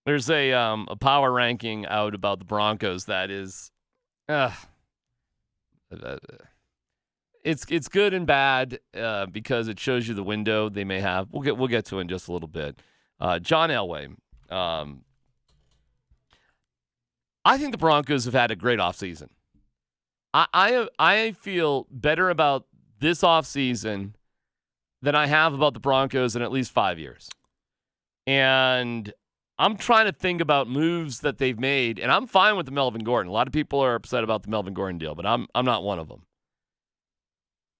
There's a power ranking out about the Broncos that is, it's good and bad because it shows you the window they may have. We'll get to it in just a little bit. John Elway. I think the Broncos have had a great offseason. I feel better about this offseason than I have about the Broncos in at least 5 years. And I'm trying to think about moves that they've made, and I'm fine with the Melvin Gordon. A lot of people are upset about the Melvin Gordon deal, but I'm not one of them.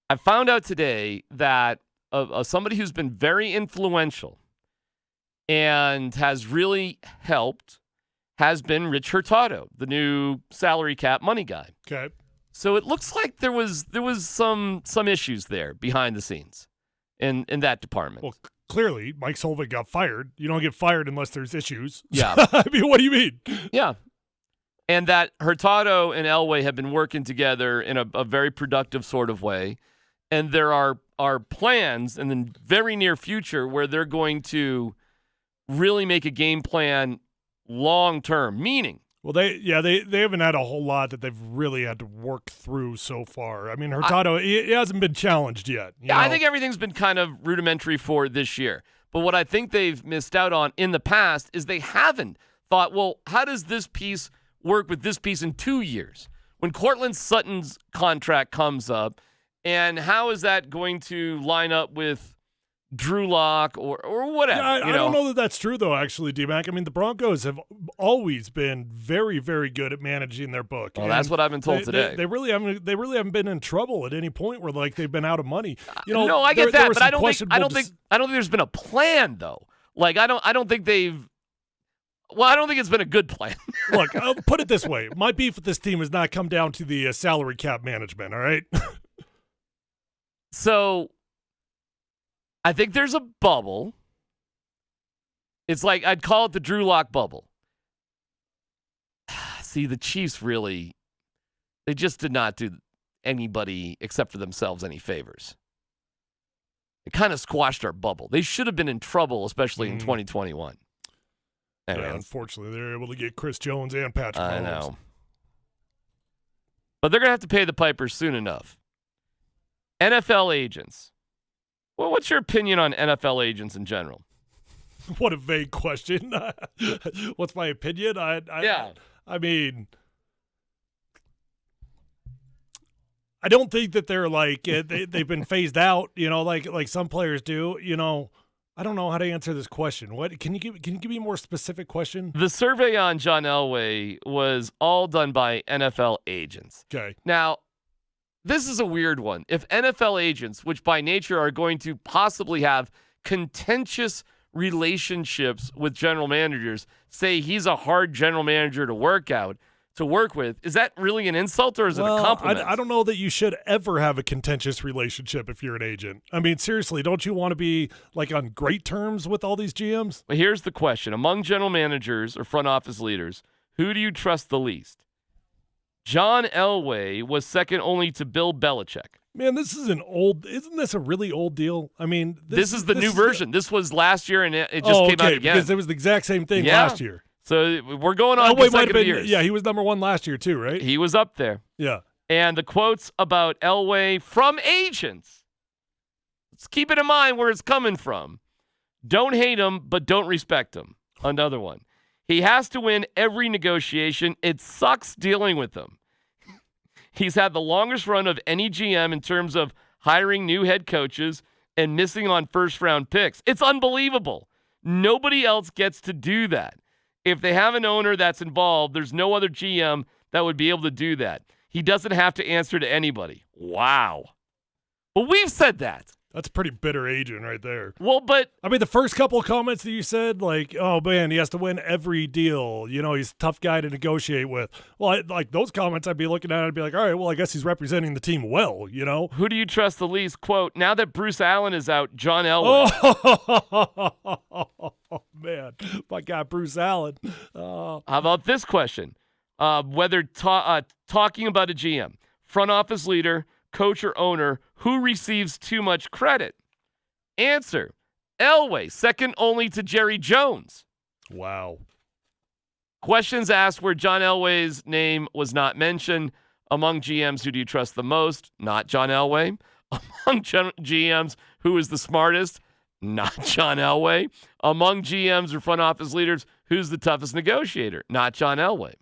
I found out today that somebody who's been very influential and has really helped has been Rich Hurtado, the new salary cap money guy. Okay. So it looks like there was some issues there behind the scenes in that department. Well, clearly, Mike Solvik got fired. You don't get fired unless there's issues. Yeah. I mean, what do you mean? Yeah. And that Hurtado and Elway have been working together in a very productive sort of way. And there are plans in the very near future where they're going to really make a game plan long term, meaning. Well, they haven't had a whole lot that they've really had to work through so far. I mean, Hurtado, he hasn't been challenged yet. Yeah, I think everything's been kind of rudimentary for this year. But what I think they've missed out on in the past is they haven't thought, well, how does this piece work with this piece in 2 years? When Cortland Sutton's contract comes up, and how is that going to line up with Drew Lock or whatever? Yeah, I don't know that that's true, though, actually, D-Mac. I mean, the Broncos have always been very, very good at managing their book. Well, that's what I've been told today. They really haven't been in trouble at any point where like they've been out of money. No, I get that, but I don't think there's been a plan though. Like I don't think they've. Well, I don't think it's been a good plan. Look, I'll put it this way: my beef with this team has not come down to the salary cap management. All right. So, I think there's a bubble. It's like I'd call it the Drew Lock bubble. See, the Chiefs really, they just did not do anybody except for themselves any favors. It kind of squashed our bubble. They should have been in trouble, especially in 2021. Anyway, yeah, unfortunately, they're able to get Chris Jones and Patrick Mahomes. I know. But they're going to have to pay the piper soon enough. NFL agents. Well, what's your opinion on NFL agents in general? What a vague question. What's my opinion? I mean, I don't think that they're like they've been phased out, like some players do. I don't know how to answer this question. What can you give me a more specific question? The survey on John Elway was all done by NFL agents. Okay. Now, this is a weird one. If NFL agents, which by nature are going to possibly have contentious relationships with general managers, say he's a hard general manager to work with, is that really an insult or is it a compliment? I don't know that you should ever have a contentious relationship if you're an agent. I mean, seriously, don't you want to be like on great terms with all these GMs? Well, here's the question. Among general managers or front office leaders, who do you trust the least? John Elway was second only to Bill Belichick. Man, isn't this a really old deal? I mean, this is the new version. This was last year and it just came out again. Because it was the exact same thing last year. So we're going on consecutive years. Yeah, he was number one last year too, right? He was up there. Yeah. And the quotes about Elway from agents. Let's keep it in mind where it's coming from. Don't hate him, but don't respect him. Another one. He has to win every negotiation. It sucks dealing with him. He's had the longest run of any GM in terms of hiring new head coaches and missing on first-round picks. It's unbelievable. Nobody else gets to do that. If they have an owner that's involved, there's no other GM that would be able to do that. He doesn't have to answer to anybody. Wow. Well, we've said that. That's a pretty bitter agent right there. Well, but I mean, the first couple of comments that you said, like, oh, man, he has to win every deal. He's a tough guy to negotiate with. Well, like those comments I'd be looking at, I'd be like, all right, well, I guess he's representing the team well, Who do you trust the least? Quote, now that Bruce Allen is out, John Elway. Oh, man. My guy, Bruce Allen. How about this question? Whether talking about a GM, front office leader, coach or owner, who receives too much credit? Answer, Elway, second only to Jerry Jones. Wow. Questions asked where John Elway's name was not mentioned. Among GMs, who do you trust the most? Not John Elway. Among GMs, who is the smartest? Not John Elway. Among GMs or front office leaders, who's the toughest negotiator? Not John Elway.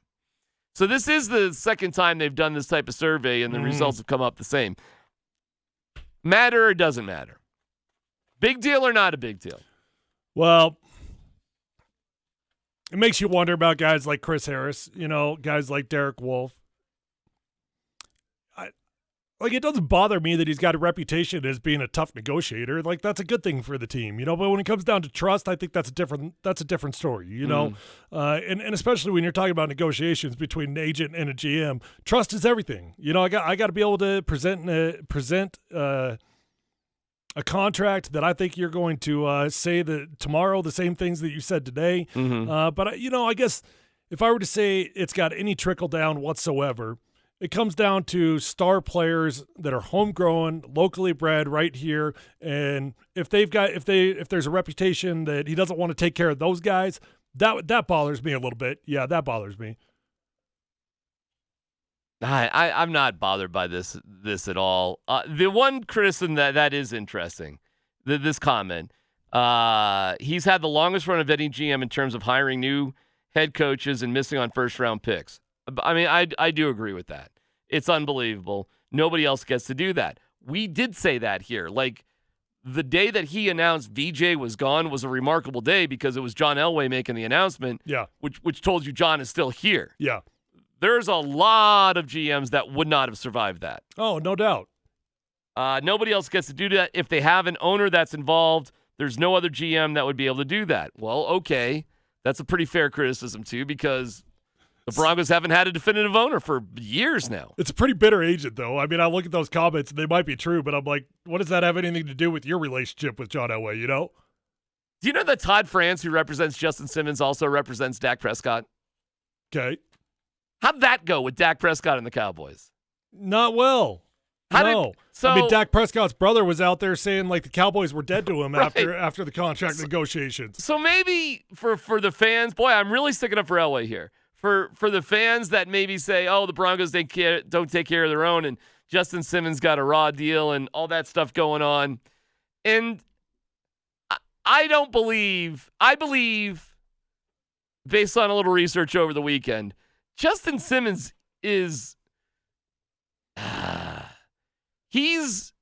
So this is the second time they've done this type of survey, and the results have come up the same. Matter or doesn't matter? Big deal or not a big deal? Well, it makes you wonder about guys like Chris Harris, guys like Derek Wolfe. It doesn't bother me that he's got a reputation as being a tough negotiator. That's a good thing for the team, But when it comes down to trust, I think that's a different story, And especially when you're talking about negotiations between an agent and a GM, trust is everything. I got to be able to present a contract that I think you're going to say that tomorrow the same things that you said today. But I guess if I were to say it's got any trickle down whatsoever, it comes down to star players that are homegrown, locally bred right here. And if there's a reputation that he doesn't want to take care of those guys, that bothers me a little bit. Yeah, that bothers me. I'm not bothered by this at all. The one criticism that is interesting, this comment, he's had the longest run of any GM in terms of hiring new head coaches and missing on first-round picks. I mean, I do agree with that. It's unbelievable. Nobody else gets to do that. We did say that here. The day that he announced VJ was gone was a remarkable day because it was John Elway making the announcement, which told you John is still here. Yeah. There's a lot of GMs that would not have survived that. Oh, no doubt. Nobody else gets to do that. If they have an owner that's involved, there's no other GM that would be able to do that. Well, okay. That's a pretty fair criticism, too, because the Broncos haven't had a definitive owner for years now. It's a pretty bitter agent, though. I mean, I look at those comments, and they might be true, but I'm like, what does that have anything to do with your relationship with John Elway, Do you know that Todd France, who represents Justin Simmons, also represents Dak Prescott? Okay. How'd that go with Dak Prescott and the Cowboys? Not well. No. Dak Prescott's brother was out there saying the Cowboys were dead to him after the contract negotiations. So maybe for the fans, boy, I'm really sticking up for Elway here. For the fans that maybe say, oh, the Broncos don't take care of their own and Justin Simmons got a raw deal and all that stuff going on. And I believe, based on a little research over the weekend, Justin Simmons is he's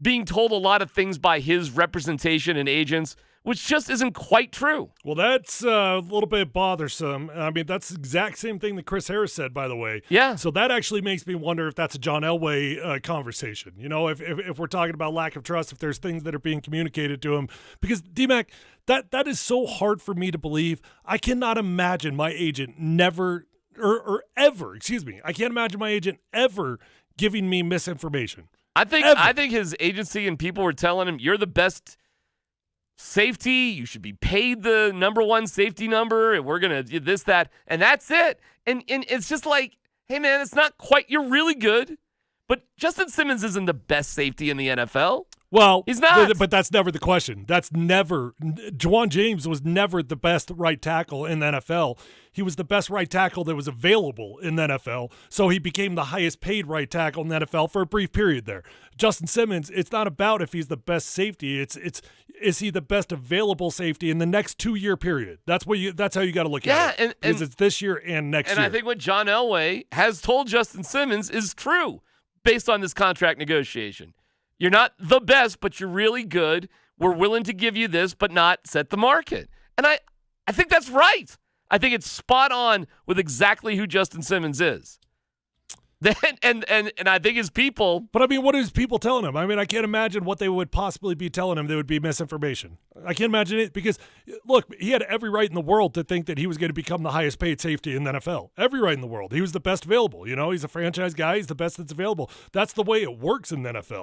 being told a lot of things by his representation and agents, which just isn't quite true. Well, that's a little bit bothersome. I mean, that's the exact same thing that Chris Harris said, by the way. Yeah. So that actually makes me wonder if that's a John Elway conversation. If we're talking about lack of trust, if there's things that are being communicated to him. Because, DMac, that is so hard for me to believe. I cannot imagine my agent never or ever, I can't imagine my agent ever giving me misinformation. I think his agency and people were telling him, you're the best safety, you should be paid the number one safety number, and we're going to do this, that, and that's it. And it's just hey, man, it's not quite, you're really good, but Justin Simmons isn't the best safety in the NFL. Well, he's not. But that's never the question. Juwan James was never the best right tackle in the NFL. He was the best right tackle that was available in the NFL, so he became the highest paid right tackle in the NFL for a brief period there. Justin Simmons, it's not about if he's the best safety. It's is he the best available safety in the next 2-year period? That's how you got to look at it. Because it's this year and next year. And I think what John Elway has told Justin Simmons is true based on this contract negotiation. You're not the best, but you're really good. We're willing to give you this, but not set the market. And I think that's right. I think it's spot on with exactly who Justin Simmons is. And I think his people. But I mean, what are his people telling him? I mean, I can't imagine what they would possibly be telling him that would be misinformation. I can't imagine it because, look, he had every right in the world to think that he was going to become the highest paid safety in the NFL. Every right in the world. He was the best available. He's a franchise guy. He's the best that's available. That's the way it works in the NFL.